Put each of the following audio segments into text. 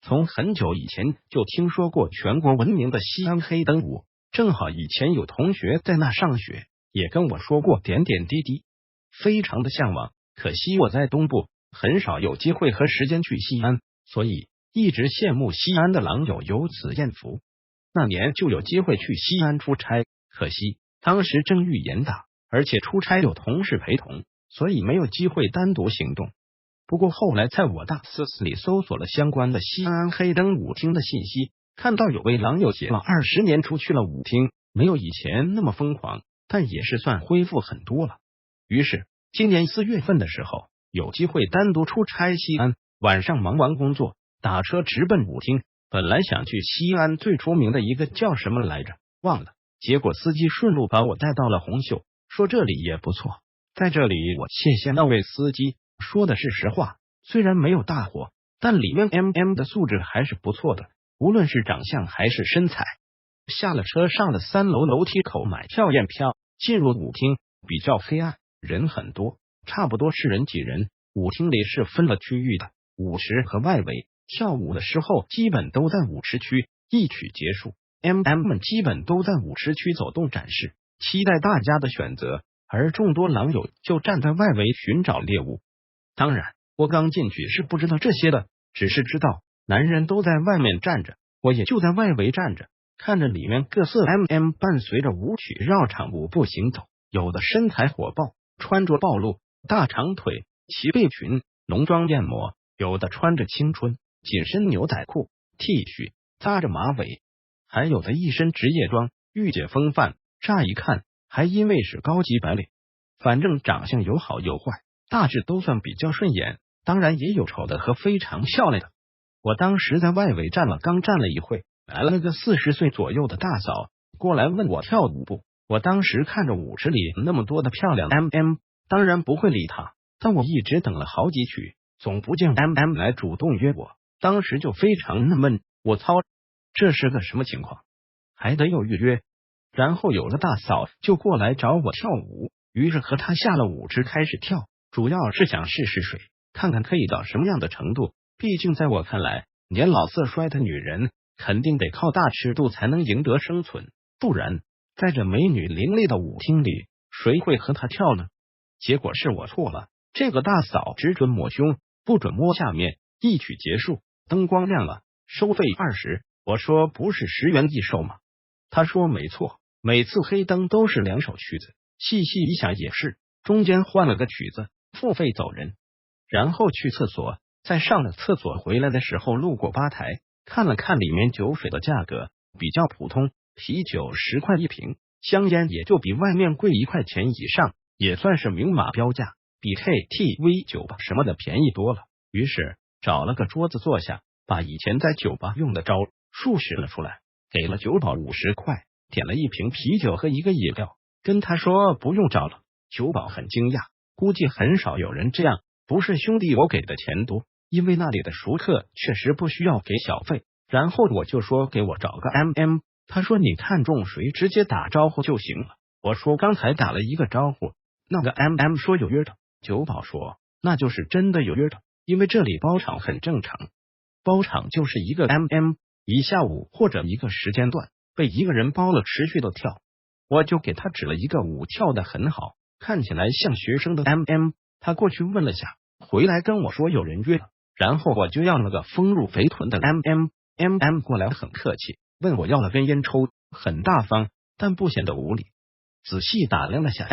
从很久以前就听说过全国闻名的西安黑灯舞，正好以前有同学在那上学，也跟我说过点点滴滴，非常的向往。可惜我在东部，很少有机会和时间去西安，所以一直羡慕西安的狼友有此艳福。那年就有机会去西安出差，可惜当时正遇严打，而且出差有同事陪同，所以没有机会单独行动。不过后来在我大四里搜索了相关的西安黑灯舞厅的信息，看到有位狼友写了20年出去了舞厅，没有以前那么疯狂，但也是算恢复很多了。于是今年4月份的时候，有机会单独出差西安，晚上忙完工作，打车直奔舞厅。本来想去西安最出名的一个叫什么来着，忘了。结果司机顺路把我带到了红袖，说这里也不错。在这里我谢谢那位司机，说的是实话，虽然没有大火，但里面的素质还是不错的，无论是长相还是身材。下了车，上了3楼楼梯口买票验票，进入舞厅。比较黑暗，人很多，差不多是人挤人。舞厅里是分了区域的，舞池和外围。跳舞的时候基本都在舞池区，一曲结束们基本都在舞池区走动展示，期待大家的选择，而众多狼友就站在外围寻找猎物。当然我刚进去是不知道这些的，只是知道男人都在外面站着，我也就在外围站着，看着里面各色伴随着舞曲绕场舞步行走，有的身材火爆，穿着暴露，大长腿，齐背裙，浓妆艳抹，有的穿着青春紧身牛仔裤 T 恤，扎着马尾，还有的一身职业装，御姐风范，乍一看还因为是高级白领。反正长相有好有坏，大致都算比较顺眼，当然也有丑的和非常漂亮的。我当时在外围站了，刚站了一会，来了个40岁左右的大嫂过来问我跳舞步。我当时看着舞池里那么多的漂亮当然不会理她，但我一直等了好几曲，总不见来主动约我，当时就非常纳闷，我操，这是个什么情况？还得有预约？然后有了大嫂就过来找我跳舞，于是和她下了舞池开始跳，主要是想试试水，看看可以到什么样的程度。毕竟在我看来，年老色衰的女人肯定得靠大尺度才能赢得生存，不然在这美女林立的舞厅里，谁会和她跳呢？结果是我错了，这个大嫂只准摸胸，不准摸下面。一曲结束，灯光亮了，收费20。我说不是10元一首吗？她说没错，每次黑灯都是2首曲子，细细一想也是，中间换了个曲子，付费走人。然后去厕所，在上了厕所回来的时候，路过吧台，看了看里面酒水的价格，比较普通，啤酒10块一瓶，香烟也就比外面贵1块钱以上，也算是明码标价，比 KTV 酒吧什么的便宜多了。于是找了个桌子坐下，把以前在酒吧用的招数使了出来，给了酒保50块，点了一瓶啤酒和一个饮料，跟他说不用找了。酒保很惊讶，估计很少有人这样，不是兄弟我给的钱多，因为那里的熟客确实不需要给小费。然后我就说给我找个他说你看中谁直接打招呼就行了。我说刚才打了一个招呼，那个说有约的。酒保说那就是真的有约的，因为这里包场很正常，包场就是一个一下午或者一个时间段，被一个人包了持续的跳。我就给他指了一个舞跳得很好，看起来像学生的他过去问了下，回来跟我说有人约了，然后我就要了个丰乳肥臀的过来很客气，问我要了根烟抽，很大方，但不显得无礼。仔细打量了下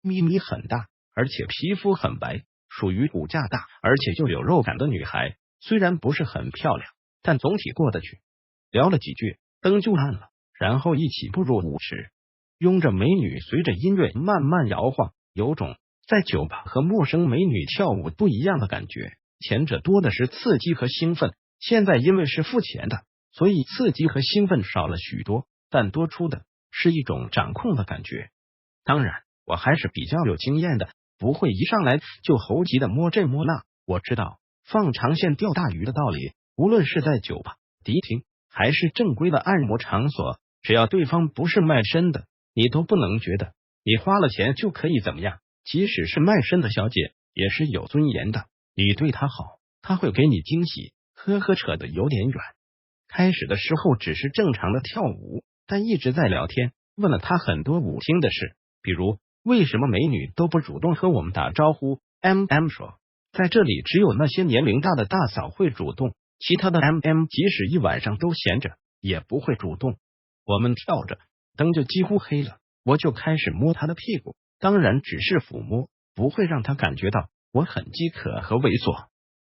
咪咪很大，而且皮肤很白，属于骨架大而且又有肉感的女孩，虽然不是很漂亮，但总体过得去。聊了几句，灯就暗了，然后一起步入舞池，拥着美女随着音乐慢慢摇晃，有种在酒吧和陌生美女跳舞不一样的感觉。前者多的是刺激和兴奋，现在因为是付钱的，所以刺激和兴奋少了许多，但多出的是一种掌控的感觉。当然我还是比较有经验的，不会一上来就猴急的摸这摸那。我知道放长线钓大鱼的道理，无论是在酒吧、迪厅还是正规的按摩场所，只要对方不是卖身的，你都不能觉得你花了钱就可以怎么样。即使是卖身的小姐也是有尊严的，你对她好，她会给你惊喜，呵呵，扯得有点远。开始的时候只是正常的跳舞，但一直在聊天，问了他很多舞厅的事，比如为什么美女都不主动和我们打招呼。说，在这里只有那些年龄大的大嫂会主动，其他的即使一晚上都闲着也不会主动。我们跳着，灯就几乎黑了，我就开始摸她的屁股，当然只是抚摸，不会让她感觉到我很饥渴和猥琐。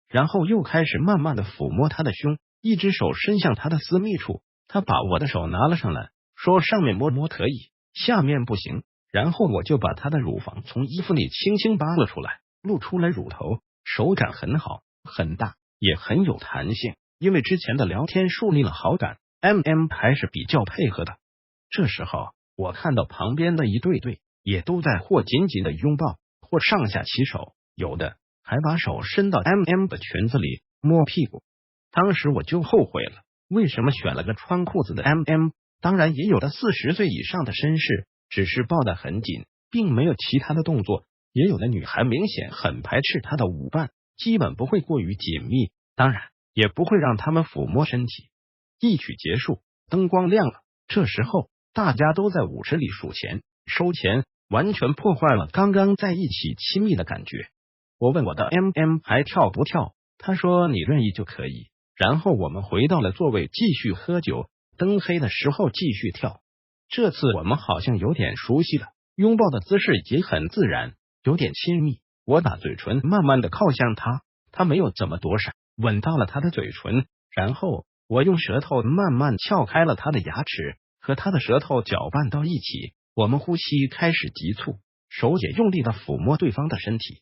然后又开始慢慢的抚摸她的胸，一只手伸向她的私密处，她把我的手拿了上来，说上面摸摸可以，下面不行。然后我就把她的乳房从衣服里轻轻扒了出来，露出了乳头，手感很好，很大，也很有弹性。因为之前的聊天树立了好感，还是比较配合的。这时候我看到旁边的一对也都在或紧紧的拥抱，或上下其手，有的还把手伸到的裙子里摸屁股。当时我就后悔了，为什么选了个穿裤子的当然也有的40岁以上的绅士，只是抱得很紧，并没有其他的动作。也有的女孩明显很排斥他的舞伴，基本不会过于紧密，当然也不会让他们抚摸身体。一曲结束，灯光亮了，这时候大家都在舞池里数钱收钱，完全破坏了刚刚在一起亲密的感觉。我问我的还跳不跳，他说你愿意就可以。然后我们回到了座位继续喝酒，灯黑的时候继续跳。这次我们好像有点熟悉了，拥抱的姿势也很自然，有点亲密。我把嘴唇慢慢的靠向他，他没有怎么躲闪，吻到了他的嘴唇，然后我用舌头慢慢撬开了他的牙齿，和他的舌头搅拌到一起，我们呼吸开始急促，手也用力的抚摸对方的身体。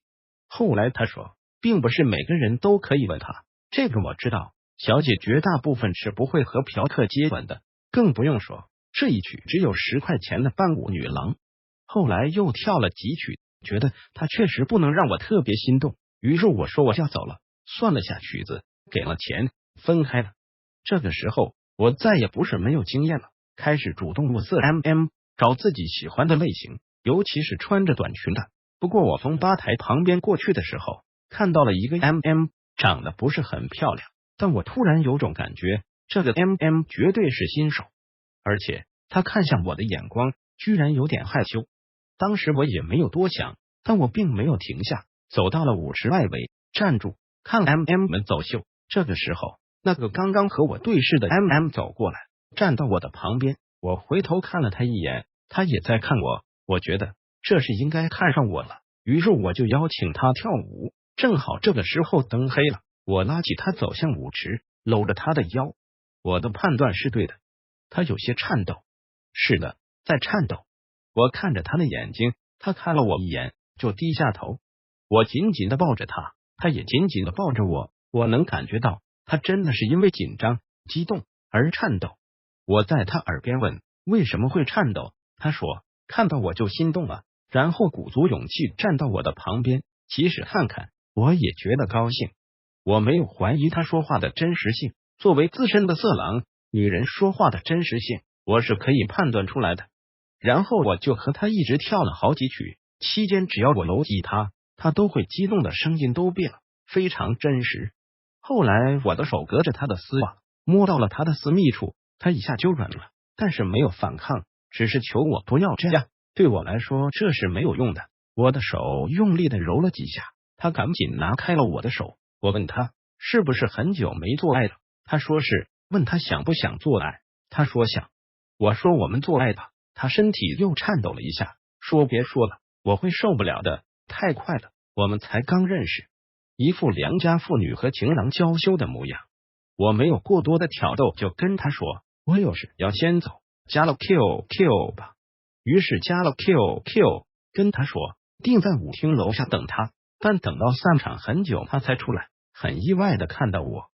后来他说，并不是每个人都可以吻他，这个我知道，小姐绝大部分是不会和嫖客接吻的，更不用说这一曲只有10块钱的伴舞女郎。后来又跳了几曲，觉得他确实不能让我特别心动，于是我说我要走了，算了下曲子，给了钱，分开了。这个时候我再也不是没有经验了，开始主动物色找自己喜欢的类型，尤其是穿着短裙的。不过我从吧台旁边过去的时候，看到了一个长得不是很漂亮，但我突然有种感觉，这个绝对是新手，而且他看向我的眼光居然有点害羞。当时我也没有多想，但我并没有停下，走到了舞池外围，站住，看们走秀。这个时候，那个刚刚和我对视的走过来，站到我的旁边。我回头看了他一眼，他也在看我，我觉得这是应该看上我了，于是我就邀请他跳舞。正好这个时候灯黑了，我拉起他走向舞池，搂着他的腰。我的判断是对的，他有些颤抖。是的，在颤抖。我看着他的眼睛，他看了我一眼，就低下头。我紧紧的抱着他，他也紧紧的抱着我。我能感觉到他真的是因为紧张、激动而颤抖。我在他耳边问为什么会颤抖，他说看到我就心动了，然后鼓足勇气站到我的旁边，即使看看我也觉得高兴。我没有怀疑他说话的真实性，作为资深的色狼，女人说话的真实性我是可以判断出来的。然后我就和他一直跳了好几曲，期间只要我搂紧他，他都会激动的声音都变了，非常真实。后来我的手隔着他的丝袜摸到了他的私密处，他一下就软了，但是没有反抗，只是求我不要这样。对我来说这是没有用的。我的手用力的揉了几下，他赶紧拿开了我的手。我问他是不是很久没做爱了，他说是。问他想不想做爱，他说想。我说我们做爱吧，他身体又颤抖了一下，说别说了，我会受不了的，太快了，我们才刚认识，一副良家妇女和情郎娇羞的模样。我没有过多的挑逗，就跟他说我有事要先走，加了 QQ 吧。于是加了 QQ， 跟他说定在舞厅楼下等他，但等到散场很久他才出来，很意外的看到我，